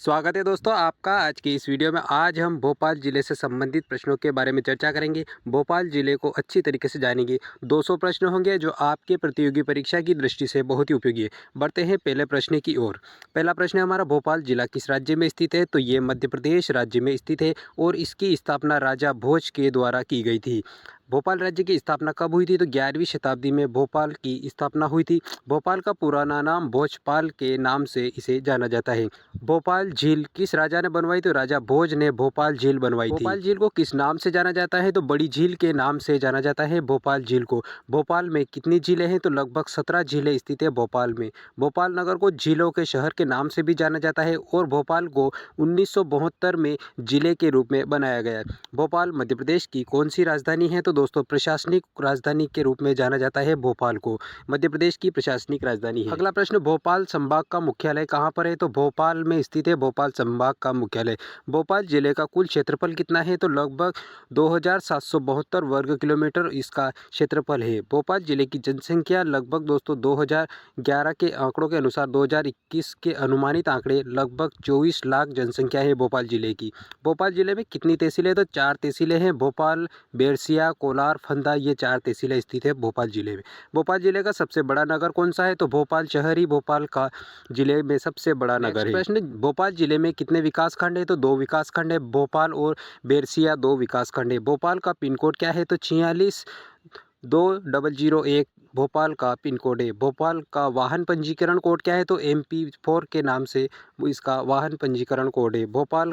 स्वागत है दोस्तों आपका आज की इस वीडियो में। आज हम भोपाल ज़िले से संबंधित प्रश्नों के बारे में चर्चा करेंगे। भोपाल ज़िले को अच्छी तरीके से जानेंगे। 200 प्रश्न होंगे जो आपके प्रतियोगी परीक्षा की दृष्टि से बहुत ही उपयोगी है। बढ़ते हैं पहले प्रश्न की ओर। पहला प्रश्न है हमारा, भोपाल जिला किस राज्य में स्थित है? तो ये मध्य प्रदेश राज्य में स्थित है और इसकी स्थापना राजा भोज के द्वारा की गई थी। भोपाल राज्य की स्थापना कब हुई थी? तो 11वीं शताब्दी में भोपाल की स्थापना हुई थी। भोपाल का पुराना नाम भोजपाल के नाम से इसे जाना जाता है। भोपाल झील किस राजा ने बनवाई? तो राजा भोज ने भोपाल झील बनवाई थी। भोपाल झील को किस नाम से जाना जाता है? तो बड़ी झील के नाम से जाना जाता है भोपाल झील को। भोपाल में कितनी झीलें हैं? तो लगभग 17 झीलें स्थित है भोपाल में। भोपाल नगर को झीलों के शहर के नाम से भी जाना जाता है और भोपाल को 1972 में जिले के रूप में बनाया गया। भोपाल मध्य प्रदेश की कौन सी राजधानी है? तो दोस्तों प्रशासनिक राजधानी के रूप में जाना जाता है भोपाल को। मध्य प्रदेश की प्रशासनिक राजधानी है। अगला प्रश्न, भोपाल संभाग का मुख्यालय कहाँ पर है? तो भोपाल में स्थित है भोपाल संभाग का मुख्यालय। भोपाल जिले का कुल क्षेत्रफल कितना है? तो लगभग 2772 वर्ग किलोमीटर इसका क्षेत्रफल है। भोपाल जिले की जनसंख्या लगभग दोस्तों 2011 के आंकड़ों के अनुसार 2021 के अनुमानित आंकड़े लगभग 24 लाख जनसंख्या है भोपाल जिले की। भोपाल जिले में कितनी तहसीलें? तो 4 तहसीलें हैं। भोपाल, बैरसिया, कोलार, फंदा, ये 4 तहसीलें स्थित है भोपाल जिले में। भोपाल जिले का सबसे बड़ा नगर कौन सा है? तो भोपाल शहर ही भोपाल का जिले में सबसे बड़ा नगर है। प्रश्न, भोपाल जिले में कितने विकास खंड है? तो 2 विकास खंड है। भोपाल और बैरसिया 2 विकास खंड है। भोपाल का पिन कोड क्या है? तो 462001 भोपाल का पिन कोड है। भोपाल का वाहन पंजीकरण कोड क्या है? तो MP4 के नाम से इसका वाहन पंजीकरण कोड है। भोपाल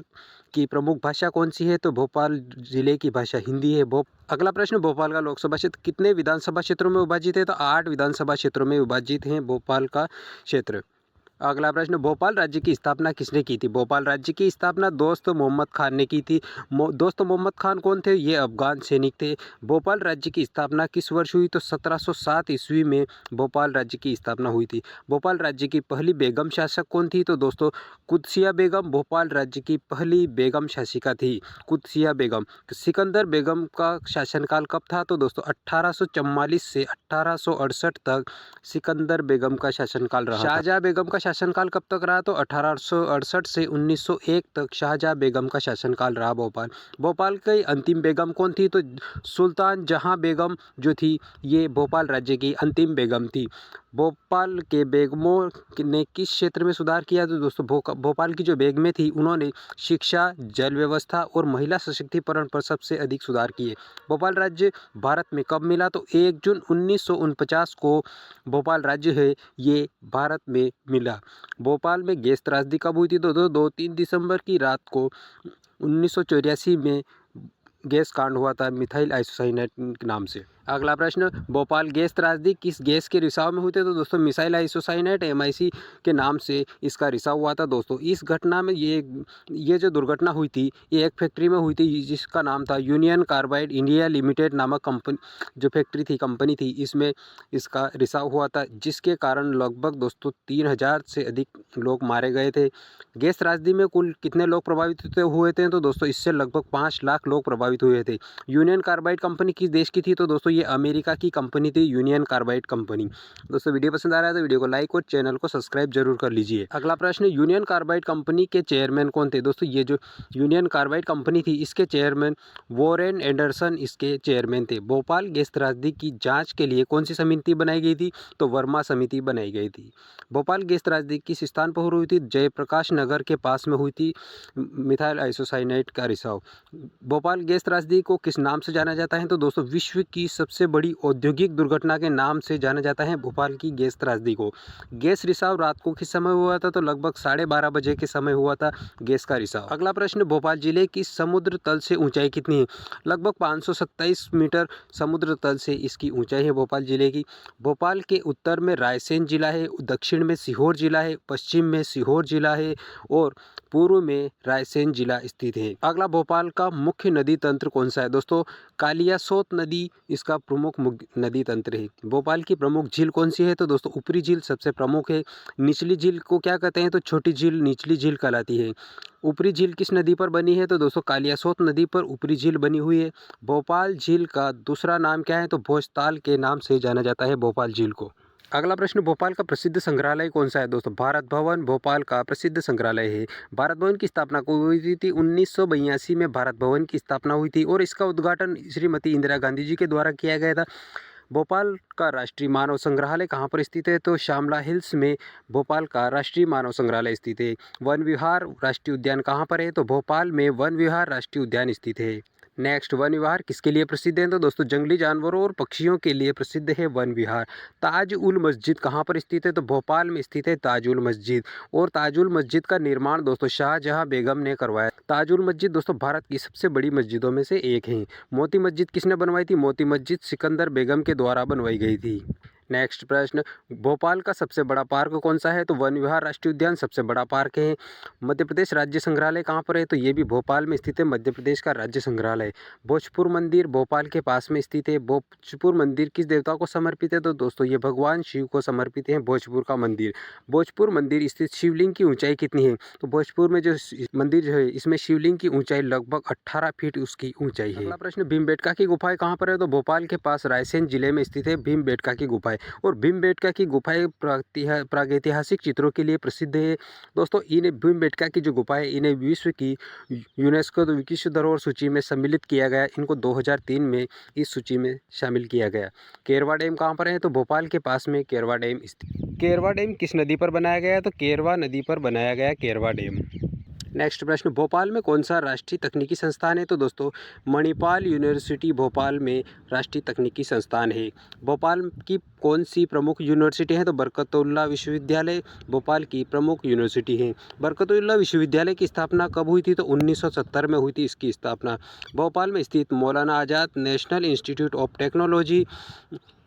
की प्रमुख भाषा कौन सी है? तो भोपाल जिले की भाषा हिंदी है। अगला प्रश्न, भोपाल का लोकसभा क्षेत्र कितने विधानसभा क्षेत्रों में विभाजित है? तो 8 विधानसभा क्षेत्रों में विभाजित है भोपाल का क्षेत्र। अगला प्रश्न, भोपाल राज्य की स्थापना किसने की थी? भोपाल राज्य की स्थापना दोस्त मोहम्मद खान ने की थी। दोस्त मोहम्मद खान कौन थे? ये अफगान सैनिक थे। भोपाल राज्य की स्थापना किस वर्ष हुई? तो 1707 ईस्वी में भोपाल राज्य की स्थापना हुई थी। भोपाल राज्य की पहली बेगम शासक कौन थी? तो दोस्तों कुत्सिया बेगम भोपाल राज्य की पहली बेगम शासिका थी, कुत्सिया बेगम। सिकंदर बेगम का शासनकाल कब था? तो दोस्तों 1844 से 1868 तक सिकंदर बेगम का शासनकाल रहा। शाहजहाँ बेगम का शासनकाल कब तक रहा? तो 1868 से 1901 तक शाहजहाँ बेगम का शासनकाल रहा भोपाल। भोपाल की अंतिम बेगम कौन थी? तो सुल्तान जहाँ बेगम जो थी ये भोपाल राज्य की अंतिम बेगम थी। भोपाल के बेगमों ने किस क्षेत्र में सुधार किया? तो दोस्तों भोपाल की जो बेगमें थी उन्होंने शिक्षा, जल व्यवस्था और महिला सशक्तिकरण पर सबसे अधिक सुधार किए। भोपाल राज्य भारत में कब मिला? तो 1 जून 1949 को भोपाल राज्य है ये भारत में मिला। भोपाल में गैस त्रासदी कब हुई थी? तो 2-3 दिसंबर की रात को 1984 में गैस कांड हुआ था मिथाइल आइसोसाइनेट नाम से। अगला प्रश्न, भोपाल गैस त्रासदी किस गैस के रिसाव में हुए थे? तो दोस्तों मिसाइल आइसोसाइनेट MIC के नाम से इसका रिसाव हुआ था दोस्तों। इस घटना में ये जो दुर्घटना हुई थी ये एक फैक्ट्री में हुई थी जिसका नाम था यूनियन कार्बाइड इंडिया लिमिटेड नामक कंपनी, जो फैक्ट्री थी, कंपनी थी, इसमें इसका रिसाव हुआ था जिसके कारण लगभग दोस्तों 3000 से अधिक लोग मारे गए थे। गैस त्रासदी में कुल कितने लोग प्रभावित हुए थे? तो दोस्तों इससे लगभग 5 लाख लोग प्रभावित हुए थे। यूनियन कार्बाइड कंपनी किस देश की थी? तो दोस्तों ये अमेरिका की कंपनी थी यूनियन कार्बाइड कंपनी। दोस्तों वीडियो पसंद आ रहा है तो वीडियो को लाइक और चैनल को सब्सक्राइब जरूर कर लीजिए। अगला प्रश्न, यूनियन कार्बाइड कंपनी के चेयरमैन कौन थे? दोस्तों ये जो यूनियन कार्बाइड कंपनी थी इसके चेयरमैन वॉरेन एंडरसन इसके चेयरमैन थे। भोपाल गैस त्रासदी की जाँच के लिए कौन सी समिति बनाई गई थी? तो वर्मा समिति बनाई गई थी। भोपाल गैस त्रासदी किस स्थान पर हुई थी? जयप्रकाश नगर के पास में हुई थी मिथाइल आइसोसाइनेट का रिसाव। भोपाल गैस त्रासदी को किस नाम से जाना जाता है? तो दोस्तों विश्व की सबसे बड़ी औद्योगिक दुर्घटना के नाम से जाना जाता है भोपाल की गैस त्रासदी को। गैस रिसाव रात को किस समय हुआ था? तो लगभग 12:30 बजे के समय हुआ था गैस का रिसाव। अगला प्रश्न, भोपाल जिले की समुद्र तल से ऊंचाई कितनी है? लगभग 527 मीटर समुद्र तल से इसकी ऊंचाई है भोपाल जिले की। भोपाल के उत्तर में रायसेन जिला है, दक्षिण में सीहोर जिला है, पश्चिम में सीहोर जिला है और पूर्व में रायसेन जिला स्थित है। अगला, भोपाल का मुख्य नदी तंत्र कौन सा है? दोस्तों कालियासोत नदी इसका प्रमुख नदी तंत्र है। भोपाल की प्रमुख झील कौन सी है? तो दोस्तों ऊपरी झील सबसे प्रमुख है। निचली झील को क्या कहते हैं? तो छोटी झील निचली झील कहलाती है। ऊपरी झील किस नदी पर बनी है? तो दोस्तों कालियासोत नदी पर ऊपरी झील बनी हुई है। भोपाल झील का दूसरा नाम क्या है? तो भोजताल के नाम से जाना जाता है भोपाल झील को। अगला प्रश्न, भोपाल का प्रसिद्ध संग्रहालय कौन सा है दोस्तों? भारत भवन भोपाल का प्रसिद्ध संग्रहालय है। भारत भवन की स्थापना कब हुई थी? 1982 में भारत भवन की स्थापना हुई थी और इसका उद्घाटन श्रीमती इंदिरा गांधी जी के द्वारा किया गया था। भोपाल का राष्ट्रीय मानव संग्रहालय कहाँ पर स्थित है? तो श्यामला हिल्स में भोपाल का राष्ट्रीय मानव संग्रहालय स्थित है। वन विहार राष्ट्रीय उद्यान कहाँ पर है? तो भोपाल में वन विहार राष्ट्रीय उद्यान स्थित है। नेक्स्ट, वन विहार किसके लिए प्रसिद्ध है? तो दोस्तों जंगली जानवरों और पक्षियों के लिए प्रसिद्ध है वन विहार। ताज उल मस्जिद कहाँ पर स्थित है? तो भोपाल में स्थित है ताज उल मस्जिद। और ताज उल मस्जिद का निर्माण दोस्तों शाहजहां बेगम ने करवाया। ताज उल मस्जिद दोस्तों भारत की सबसे बड़ी मस्जिदों में से एक है। मोती मस्जिद किसने बनवाई थी? मोती मस्जिद सिकंदर बेगम के द्वारा बनवाई गई थी। नेक्स्ट प्रश्न, भोपाल का सबसे बड़ा पार्क कौन सा है? तो वन विहार राष्ट्रीय उद्यान सबसे बड़ा पार्क है। मध्य प्रदेश राज्य संग्रहालय कहाँ पर है? तो ये भी भोपाल में स्थित है, मध्य प्रदेश का राज्य संग्रहालय। भोजपुर मंदिर भोपाल के पास में स्थित है। भोजपुर मंदिर किस देवता को समर्पित है? तो दोस्तों ये भगवान शिव को समर्पित है भोजपुर का मंदिर। भोजपुर मंदिर स्थित शिवलिंग की ऊंचाई कितनी है? तो भोजपुर में जो मंदिर है इसमें शिवलिंग की ऊंचाई लगभग 18 फीट उसकी ऊंचाई है। अगला प्रश्न, भीमबेटका की गुफाएं कहाँ पर है? तो भोपाल के पास रायसेन जिले में स्थित है भीमबेटका की गुफाएं। और भीमबेटका की गुफाएं प्रागैतिहासिक चित्रों के लिए प्रसिद्ध है। दोस्तों इन्हें भीमबेटका की जो गुफाएं इन्हें विश्व की यूनेस्को विश्व धरोहर सूची में सम्मिलित किया गया। इनको 2003 में इस सूची में शामिल किया गया। केरवा डैम कहाँ पर है? तो भोपाल के पास में केरवा डैम स्थित। केरवा डैम किस नदी पर बनाया गया है? तो केरवा नदी पर बनाया गया केरवा डैम। नेक्स्ट प्रश्न, भोपाल में कौन सा राष्ट्रीय तकनीकी संस्थान है? तो दोस्तों मणिपाल यूनिवर्सिटी भोपाल में राष्ट्रीय तकनीकी संस्थान है। भोपाल की कौन सी प्रमुख यूनिवर्सिटी है? तो बरकतुल्लाह विश्वविद्यालय भोपाल की प्रमुख यूनिवर्सिटी है। बरकतुल्लाह विश्वविद्यालय की स्थापना कब हुई थी? तो 1970 में हुई थी इसकी स्थापना। भोपाल में स्थित Maulana Azad national institute of technology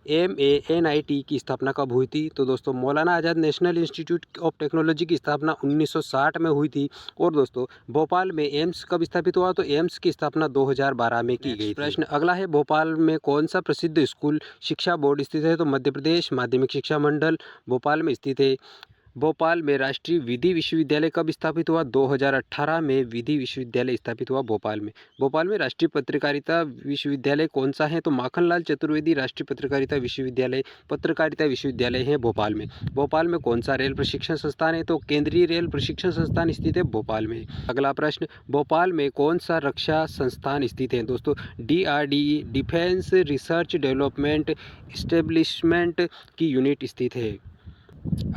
MANIT की स्थापना कब हुई थी? तो दोस्तों Maulana Azad national institute of technology की स्थापना 1960 में हुई थी। और दोस्तों भोपाल में एम्स कब स्थापित हुआ? तो एम्स की स्थापना 2012 में की गई थी। प्रश्न अगला है, भोपाल में कौन सा प्रसिद्ध स्कूल शिक्षा बोर्ड स्थित है? तो मध्य प्रदेश माध्यमिक शिक्षा मंडल भोपाल में स्थित है। भोपाल में राष्ट्रीय विधि विश्वविद्यालय कब स्थापित हुआ? 2018 में विधि विश्वविद्यालय स्थापित हुआ भोपाल में। भोपाल में राष्ट्रीय पत्रकारिता विश्वविद्यालय कौन सा है? तो माखनलाल चतुर्वेदी राष्ट्रीय पत्रकारिता विश्वविद्यालय है भोपाल में। भोपाल में कौन सा रेल प्रशिक्षण संस्थान है? तो केंद्रीय रेल प्रशिक्षण संस्थान स्थित है भोपाल में। अगला प्रश्न, भोपाल में कौन सा रक्षा संस्थान स्थित है? दोस्तों DRDE defence research development establishment की यूनिट स्थित है।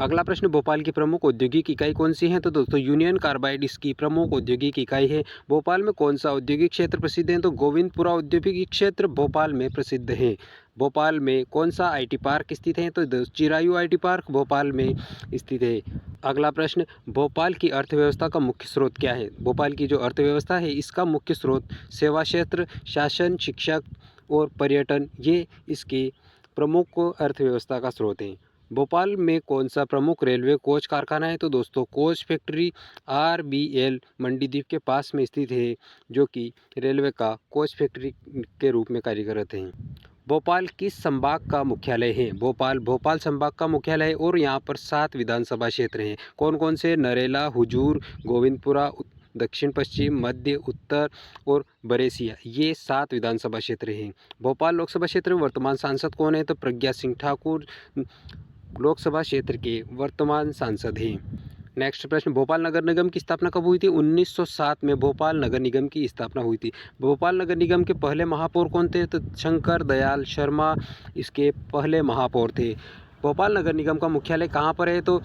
अगला प्रश्न, भोपाल की प्रमुख औद्योगिक इकाई कौन सी है? तो दोस्तों यूनियन कार्बाइड इसकी प्रमुख औद्योगिक इकाई है। भोपाल में कौन सा औद्योगिक क्षेत्र प्रसिद्ध है? तो गोविंदपुरा औद्योगिक क्षेत्र भोपाल में प्रसिद्ध है। भोपाल में कौन सा IT पार्क स्थित है? तो चिरायू IT पार्क भोपाल में स्थित है। अगला प्रश्न, भोपाल की अर्थव्यवस्था का मुख्य स्रोत क्या है? भोपाल की जो अर्थव्यवस्था है इसका मुख्य स्रोत सेवा क्षेत्र, शासन, शिक्षा और पर्यटन ये इसकी प्रमुख अर्थव्यवस्था का स्रोत है। भोपाल में कौन सा प्रमुख रेलवे कोच कारखाना है? तो दोस्तों कोच फैक्ट्री RBL मंडीदीप के पास में स्थित है, जो कि रेलवे का कोच फैक्ट्री के रूप में कार्यरत है। भोपाल किस संभाग का मुख्यालय है? भोपाल संभाग का मुख्यालय है और यहाँ पर 7 विधानसभा क्षेत्र हैं। कौन कौन से? नरेला, हुजूर, गोविंदपुरा, दक्षिण पश्चिम, मध्य, उत्तर और बरेसिया, ये 7 विधानसभा क्षेत्र हैं। भोपाल लोकसभा क्षेत्र में वर्तमान सांसद कौन है? तो प्रज्ञा सिंह ठाकुर लोकसभा क्षेत्र के वर्तमान सांसद हैं। नेक्स्ट प्रश्न, भोपाल नगर निगम की स्थापना कब हुई थी? 1907 में भोपाल नगर निगम की स्थापना हुई थी। भोपाल नगर निगम के पहले महापौर कौन थे? तो शंकर दयाल शर्मा इसके पहले महापौर थे। भोपाल नगर निगम का मुख्यालय कहाँ पर है? तो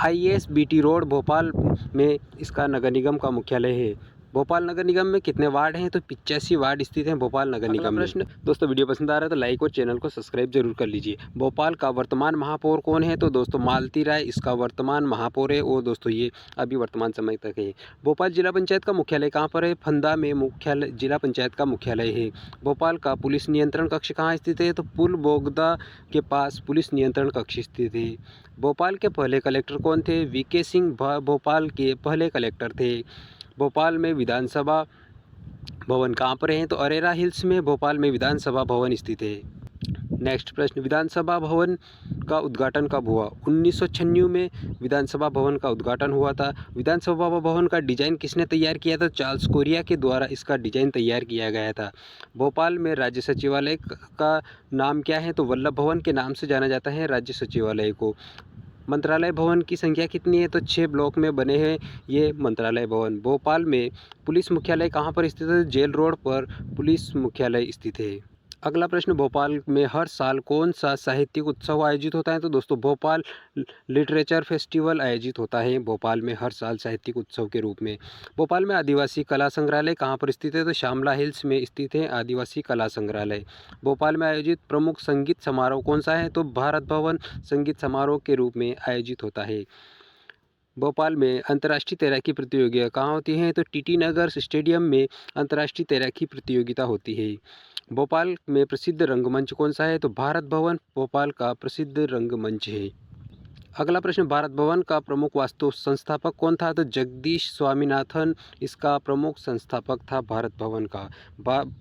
ISBT रोड भोपाल में इसका नगर निगम का मुख्यालय है। भोपाल नगर निगम में कितने वार्ड हैं? तो 85 वार्ड स्थित हैं भोपाल नगर निगम में। प्रश्न, दोस्तों वीडियो पसंद आ रहा है तो लाइक और चैनल को सब्सक्राइब जरूर कर लीजिए। भोपाल का वर्तमान महापौर कौन है? तो दोस्तों मालती राय इसका वर्तमान महापौर है और दोस्तों ये अभी वर्तमान समय तक है। भोपाल जिला पंचायत का मुख्यालय कहाँ पर है? फंदा में मुख्यालय जिला पंचायत का मुख्यालय है। भोपाल का पुलिस नियंत्रण कक्ष कहाँ स्थित है? तो पुल बोगदा के पास पुलिस नियंत्रण कक्ष स्थित है। भोपाल के पहले कलेक्टर कौन थे? VK सिंह भोपाल के पहले कलेक्टर थे। भोपाल में विधानसभा भवन कहाँ पर है? तो अरेरा हिल्स में भोपाल में विधानसभा भवन स्थित है। नेक्स्ट प्रश्न, विधानसभा भवन का उद्घाटन कब हुआ? 1996 में विधानसभा भवन का उद्घाटन हुआ था। विधानसभा भवन का डिज़ाइन किसने तैयार किया था? चार्ल्स कोरिया के द्वारा इसका डिज़ाइन तैयार किया गया था। भोपाल में राज्य सचिवालय का नाम क्या है? तो वल्लभ भवन के नाम से जाना जाता है राज्य सचिवालय को। मंत्रालय भवन की संख्या कितनी है? तो 6 ब्लॉक में बने हैं ये मंत्रालय भवन। भोपाल में पुलिस मुख्यालय कहाँ पर स्थित है? जेल रोड पर पुलिस मुख्यालय स्थित है। अगला प्रश्न, भोपाल में हर साल कौन सा साहित्यिक उत्सव आयोजित होता है? तो दोस्तों भोपाल लिटरेचर फेस्टिवल आयोजित होता है भोपाल में हर साल साहित्यिक उत्सव के रूप में। भोपाल में आदिवासी कला संग्रहालय कहाँ पर स्थित है? तो श्यामला हिल्स में स्थित है आदिवासी कला संग्रहालय। भोपाल में आयोजित प्रमुख संगीत समारोह कौन सा है? तो भारत भवन संगीत समारोह के रूप में आयोजित होता है। भोपाल में अंतर्राष्ट्रीय तैराकी प्रतियोगिता कहाँ होती है? तो टीटी नगर स्टेडियम में अंतर्राष्ट्रीय तैराकी प्रतियोगिता होती है। भोपाल में प्रसिद्ध रंगमंच कौन सा है? तो भारत भवन भोपाल का प्रसिद्ध रंगमंच है। अगला प्रश्न, भारत भवन का प्रमुख वास्तु संस्थापक कौन था? तो जगदीश स्वामीनाथन इसका प्रमुख संस्थापक था भारत भवन का।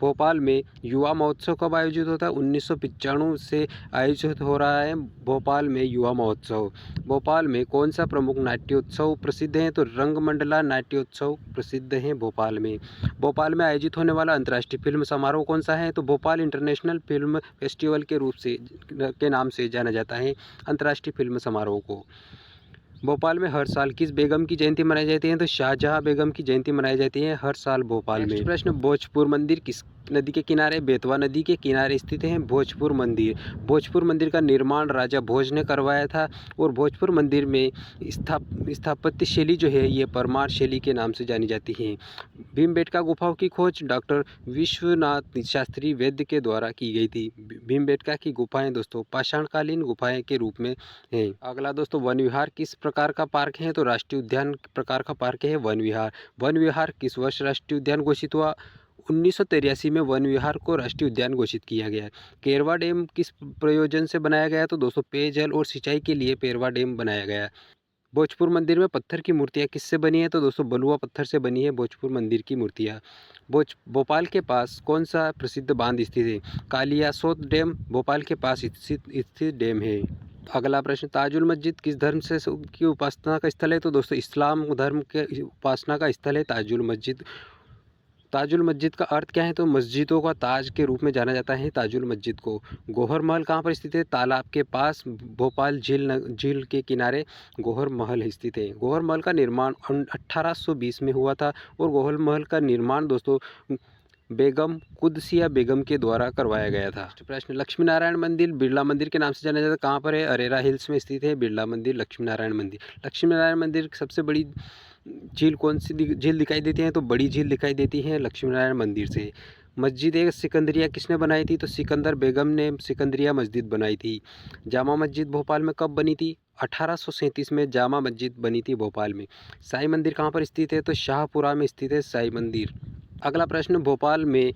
भोपाल में युवा महोत्सव कब आयोजित होता है? 1995 से आयोजित हो रहा है भोपाल में युवा महोत्सव। भोपाल में कौन सा प्रमुख नाट्योत्सव प्रसिद्ध है? तो रंगमंडला नाट्योत्सव प्रसिद्ध है भोपाल में। भोपाल में आयोजित होने वाला अंतर्राष्ट्रीय फिल्म समारोह कौन सा है? तो भोपाल इंटरनेशनल फिल्म फेस्टिवल के रूप से के नाम से जाना जाता है अंतर्राष्ट्रीय फिल्म समारोह को। भोपाल में हर साल किस बेगम की जयंती मनाई जाती है? तो शाहजहां बेगम की जयंती मनाई जाती है हर साल भोपाल में। प्रश्न, भोजपुर मंदिर किस नदी के किनारे? बेतवा नदी के किनारे स्थित है भोजपुर मंदिर। भोजपुर मंदिर का निर्माण राजा भोज ने करवाया था और भोजपुर मंदिर में स्थापत्य शैली जो है ये परमार शैली के नाम से जानी जाती है। भीमबेटका गुफाओं की खोज डॉक्टर विश्वनाथ शास्त्री वैद्य के द्वारा की गई थी। भीमबेटका की गुफाएं दोस्तों पाषाणकालीन गुफाएं के रूप में हैं। अगला दोस्तों, वन विहार किस प्रकार का पार्क है? तो राष्ट्रीय उद्यान प्रकार का पार्क है वन विहार। वन विहार किस वर्ष राष्ट्रीय उद्यान घोषित हुआ? 1983 में वन विहार को राष्ट्रीय उद्यान घोषित किया गया है। केरवा डैम किस प्रयोजन से बनाया गया? तो दोस्तों पेयजल और सिंचाई के लिए पेरवा डैम बनाया गया। भोजपुर मंदिर में पत्थर की मूर्तियाँ किससे बनी है? तो दोस्तों बलुआ पत्थर से बनी है भोजपुर मंदिर की मूर्तियाँ। भोपाल के पास कौन सा प्रसिद्ध बांध स्थित है? कालियासोत डैम भोपाल के पास स्थित डैम है। अगला प्रश्न, ताजुल मस्जिद किस धर्म से की उपासना का स्थल है? तो दोस्तों इस्लाम धर्म के उपासना का स्थल है ताजुल मस्जिद। ताजुल मस्जिद का अर्थ क्या है? तो मस्जिदों का ताज के रूप में जाना जाता है ताजुल मस्जिद को। गौहर महल कहाँ पर स्थित है? तालाब के पास भोपाल झील के किनारे गौहर महल स्थित है। गौहर महल का निर्माण 1820 में हुआ था और गौहर महल का निर्माण दोस्तों बेगम कुदसिया बेगम के द्वारा करवाया गया था। प्रश्न, लक्ष्मी नारायण मंदिर बिरला मंदिर के नाम से जाना जाता है कहाँ पर है? अरेरा हिल्स में स्थित है बिरला मंदिर लक्ष्मी नारायण मंदिर। लक्ष्मी नारायण मंदिर की सबसे बड़ी झील कौन सी झील दिखाई देती है? तो बड़ी झील दिखाई देती है लक्ष्मी नारायण मंदिर से। मस्जिद ए सिकंदरिया किसने बनाई थी? तो सिकंदर बेगम ने सिकंदरिया मस्जिद बनाई थी। जामा मस्जिद भोपाल में कब बनी थी? 1837 में जामा मस्जिद बनी थी भोपाल में। साई मंदिर कहाँ पर स्थित है? तो शाहपुरा में स्थित है साई मंदिर। अगला प्रश्न, भोपाल में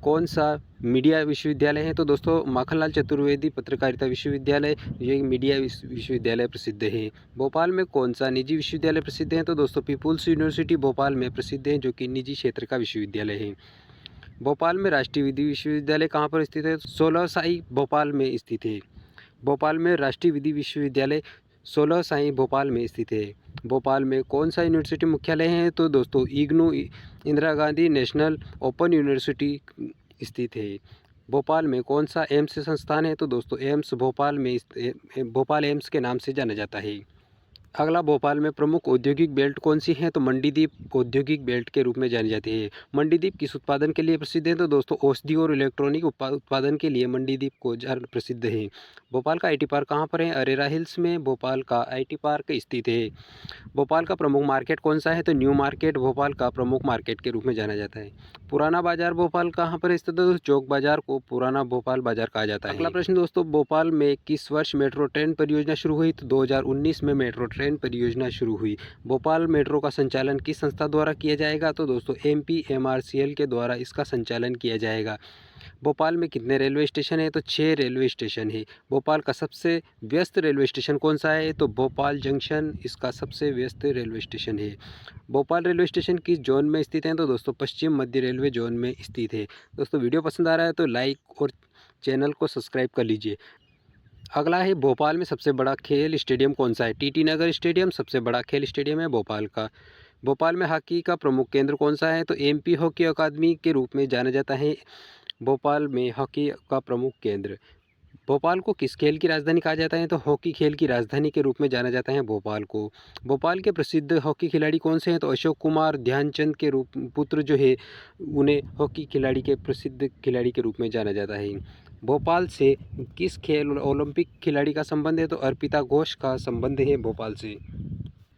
कौन सा मीडिया विश्वविद्यालय है? तो दोस्तों माखनलाल चतुर्वेदी पत्रकारिता विश्वविद्यालय ये मीडिया विश्वविद्यालय प्रसिद्ध है। भोपाल में कौन सा निजी विश्वविद्यालय प्रसिद्ध है? तो दोस्तों पीपुल्स यूनिवर्सिटी भोपाल में प्रसिद्ध है जो कि निजी क्षेत्र का विश्वविद्यालय है। भोपाल में राष्ट्रीय विधि विश्वविद्यालय कहाँ पर स्थित है? 16 साई भोपाल में स्थित है। भोपाल में राष्ट्रीय विधि विश्वविद्यालय 16 साई भोपाल में स्थित है। भोपाल में कौन सा यूनिवर्सिटी मुख्यालय है? तो दोस्तों IGNOU Indira Gandhi national open university स्थित है। भोपाल में कौन सा एम्स संस्थान है? तो दोस्तों एम्स भोपाल में भोपाल एम्स के नाम से जाना जाता है। अगला, भोपाल में प्रमुख औद्योगिक बेल्ट कौन सी है? तो मंडीदीप औद्योगिक बेल्ट के रूप में जानी जाती है। मंडीदीप किस उत्पादन के लिए प्रसिद्ध है? तो दोस्तों औषधि और इलेक्ट्रॉनिक उत्पादन के लिए मंडीदीप को प्रसिद्ध है। भोपाल का आईटी पार्क कहाँ पर है? अरेरा हिल्स में भोपाल का आईटी पार्क स्थित है। भोपाल का प्रमुख मार्केट कौन सा है? तो न्यू मार्केट भोपाल का प्रमुख मार्केट के रूप में जाना जाता है। पुराना बाजार भोपाल कहाँ पर स्थित है? चौक बाजार को पुराना भोपाल बाजार कहा जाता है। अगला प्रश्न दोस्तों, भोपाल में किस वर्ष मेट्रो ट्रेन परियोजना शुरू हुई? तो 2019 में मेट्रो ट्रेन परियोजना शुरू हुई। भोपाल मेट्रो का संचालन किस संस्था द्वारा किया जाएगा? तो दोस्तों MPMRCL के द्वारा इसका संचालन किया जाएगा। भोपाल में कितने रेलवे स्टेशन है? तो 6 रेलवे स्टेशन है। भोपाल का सबसे व्यस्त रेलवे स्टेशन कौन सा है? तो भोपाल जंक्शन इसका सबसे व्यस्त रेलवे स्टेशन है। भोपाल रेलवे स्टेशन किस जोन में स्थित है? तो दोस्तों पश्चिम मध्य रेलवे जोन में स्थित है। दोस्तों वीडियो पसंद आ रहा है तो लाइक और चैनल को सब्सक्राइब कर लीजिए। अगला है भोपाल में सबसे बड़ा खेल स्टेडियम कौन सा है? टीटी नगर स्टेडियम सबसे बड़ा खेल स्टेडियम है भोपाल का। भोपाल में हॉकी का प्रमुख केंद्र कौन सा है? तो एमपी हॉकी अकादमी के रूप में जाना जाता है भोपाल में हॉकी का प्रमुख केंद्र। भोपाल को किस खेल की राजधानी कहा जाता है? तो हॉकी खेल की राजधानी के रूप में जाना जाता है भोपाल को। भोपाल के प्रसिद्ध हॉकी खिलाड़ी कौन से हैं? तो अशोक कुमार ध्यानचंद के रूप पुत्र जो है उन्हें हॉकी खिलाड़ी के प्रसिद्ध खिलाड़ी के रूप में जाना जाता है। भोपाल से किस खेल ओलंपिक खिलाड़ी का संबंध है? तो अर्पिता घोष का संबंध है भोपाल से।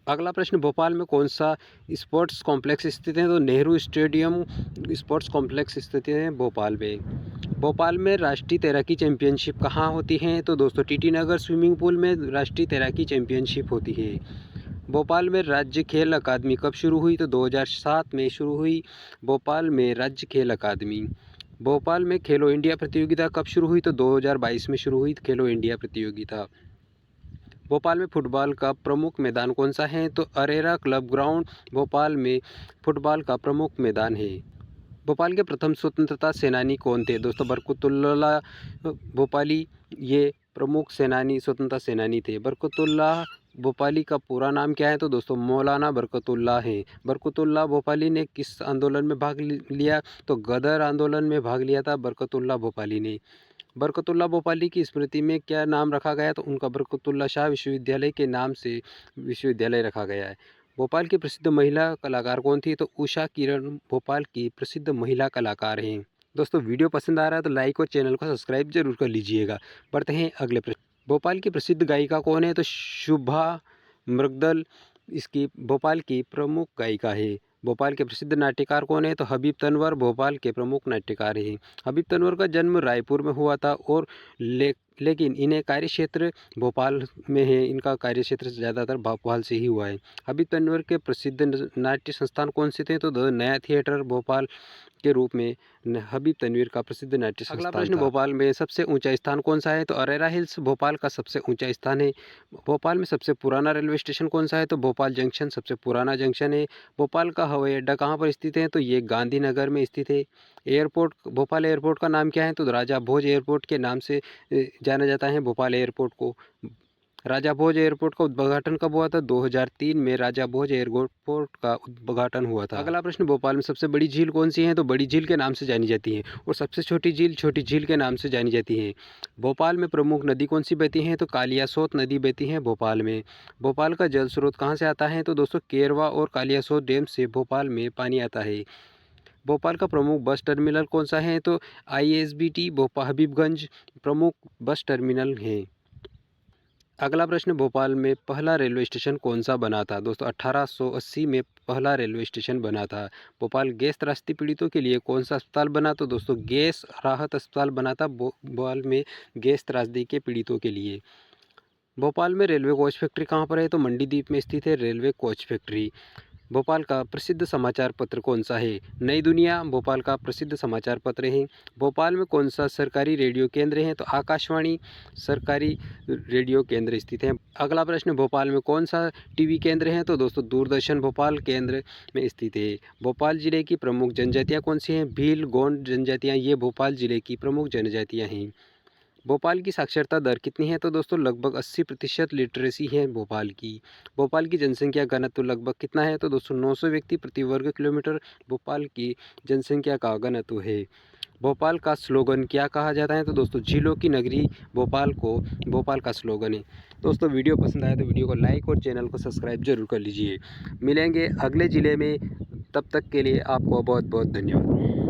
अगला प्रश्न, भोपाल में कौन सा स्पोर्ट्स कॉम्प्लेक्स स्थित है? तो नेहरू स्टेडियम स्पोर्ट्स कॉम्प्लेक्स स्थित है भोपाल में। भोपाल में राष्ट्रीय तैराकी चैंपियनशिप कहाँ होती है? तो दोस्तों टीटी नगर स्विमिंग पूल में राष्ट्रीय तैराकी चैंपियनशिप होती है। भोपाल में राज्य खेल अकादमी कब शुरू हुई? तो 2007 में शुरू हुई भोपाल में राज्य खेल अकादमी। भोपाल में खेलो इंडिया प्रतियोगिता कब शुरू हुई? तो 2022 में शुरू हुई खेलो इंडिया प्रतियोगिता। भोपाल में फुटबॉल का प्रमुख मैदान कौन सा है? तो अरेरा क्लब ग्राउंड भोपाल में फुटबॉल का प्रमुख मैदान है। भोपाल के प्रथम स्वतंत्रता सेनानी कौन थे? दोस्तों बरकतुल्लाह भोपाली ये प्रमुख सेनानी स्वतंत्रता सेनानी थे। बरकतुल्लाह भोपाली का पूरा नाम क्या है? तो दोस्तों मौलाना बरकतुल्लाह हैं। बरकतुल्लाह भोपाली ने किस आंदोलन में भाग लिया? तो गदर आंदोलन में भाग लिया था बरकतुल्लाह भोपाली ने। बरकतुल्लाह भोपाली की स्मृति में क्या नाम रखा गया? तो उनका बरकतुल्लाह शाह विश्वविद्यालय के नाम से विश्वविद्यालय रखा गया है। भोपाल की प्रसिद्ध महिला कलाकार कौन थी? तो उषा किरण भोपाल की प्रसिद्ध महिला कलाकार हैं। दोस्तों वीडियो पसंद आ रहा है तो लाइक और चैनल को सब्सक्राइब जरूर कर लीजिएगा। बढ़ते हैं अगले प्रश्न। भोपाल की प्रसिद्ध गायिका कौन है? तो शुभा मृगदल इसकी भोपाल की प्रमुख गायिका है। भोपाल के प्रसिद्ध नाट्यकार कौन है? तो हबीब तनवर भोपाल के प्रमुख नाट्यकार हैं। हबीब तनवर का जन्म रायपुर में हुआ था और लेकिन इन्हें कार्यक्षेत्र भोपाल में है। इनका कार्यक्षेत्र ज़्यादातर भोपाल से ही हुआ है। हबीब तनवर के प्रसिद्ध नाट्य संस्थान कौन से थे? तो द नया थिएटर भोपाल के रूप में हबीब तनवीर का प्रसिद्ध नाट्य संस्थान। अगला प्रश्न, भोपाल में सबसे ऊंचा स्थान कौन सा है? तो अरेरा हिल्स भोपाल का सबसे ऊंचा स्थान है। भोपाल में सबसे पुराना रेलवे स्टेशन कौन सा है? तो भोपाल जंक्शन सबसे पुराना जंक्शन है। भोपाल का हवाई अड्डा कहाँ पर स्थित है? तो ये गांधीनगर में स्थित है। एयरपोर्ट भोपाल एयरपोर्ट का नाम क्या है? तो राजा भोज एयरपोर्ट के नाम से जाना जाता है भोपाल एयरपोर्ट को। राजा भोज एयरपोर्ट का उद्घाटन कब हुआ था? 2003 में राजा भोज एयरपोर्ट का उद्घाटन हुआ था। अगला प्रश्न, भोपाल में सबसे बड़ी झील कौन सी है? तो बड़ी झील के नाम से जानी जाती है और सबसे छोटी झील छोटी झील के नाम से जानी जाती है। भोपाल में प्रमुख नदी कौन सी बहती है? तो कालियासोत नदी बहती है भोपाल में। भोपाल का जल स्रोत कहाँ से आता है? तो दोस्तों केरवा और कालियासोत डैम से भोपाल में पानी आता है। भोपाल का प्रमुख बस टर्मिनल कौन सा है? तो ISBT भोपाल हबीबगंज प्रमुख बस टर्मिनल है। अगला प्रश्न, भोपाल में पहला रेलवे स्टेशन कौन सा बना था? दोस्तों 1880 में पहला रेलवे स्टेशन बना था। भोपाल गैस त्रासदी पीड़ितों के लिए कौन सा अस्पताल बना? तो दोस्तों गैस राहत अस्पताल बना था भोपाल में गैस त्रासदी के पीड़ितों के लिए। भोपाल में रेलवे कोच फैक्ट्री कहाँ पर है? तो मंडीदीप में स्थित है रेलवे कोच फैक्ट्री। भोपाल का प्रसिद्ध समाचार पत्र कौन सा है? नई दुनिया भोपाल का प्रसिद्ध समाचार पत्र है। भोपाल में कौन सा सरकारी रेडियो केंद्र है? तो आकाशवाणी सरकारी रेडियो केंद्र स्थित है। अगला प्रश्न, भोपाल में कौन सा टीवी केंद्र है? तो दोस्तों दूरदर्शन भोपाल केंद्र में स्थित है। भोपाल जिले की प्रमुख जनजातियाँ कौन सी हैं? भील गोंड जनजातियाँ ये भोपाल जिले की प्रमुख जनजातियाँ हैं। भोपाल की साक्षरता दर कितनी है? तो दोस्तों लगभग 80% लिटरेसी है भोपाल की। भोपाल की जनसंख्या घनत्व लगभग कितना है? तो दोस्तों 900 व्यक्ति प्रति वर्ग किलोमीटर भोपाल की जनसंख्या का घनत्व है। भोपाल का स्लोगन क्या कहा जाता है? तो दोस्तों झीलों की नगरी भोपाल को भोपाल का स्लोगन है। दोस्तों वीडियो पसंद आया तो वीडियो को लाइक और चैनल को सब्सक्राइब जरूर कर लीजिए। मिलेंगे अगले ज़िले में, तब तक के लिए आपको बहुत बहुत धन्यवाद।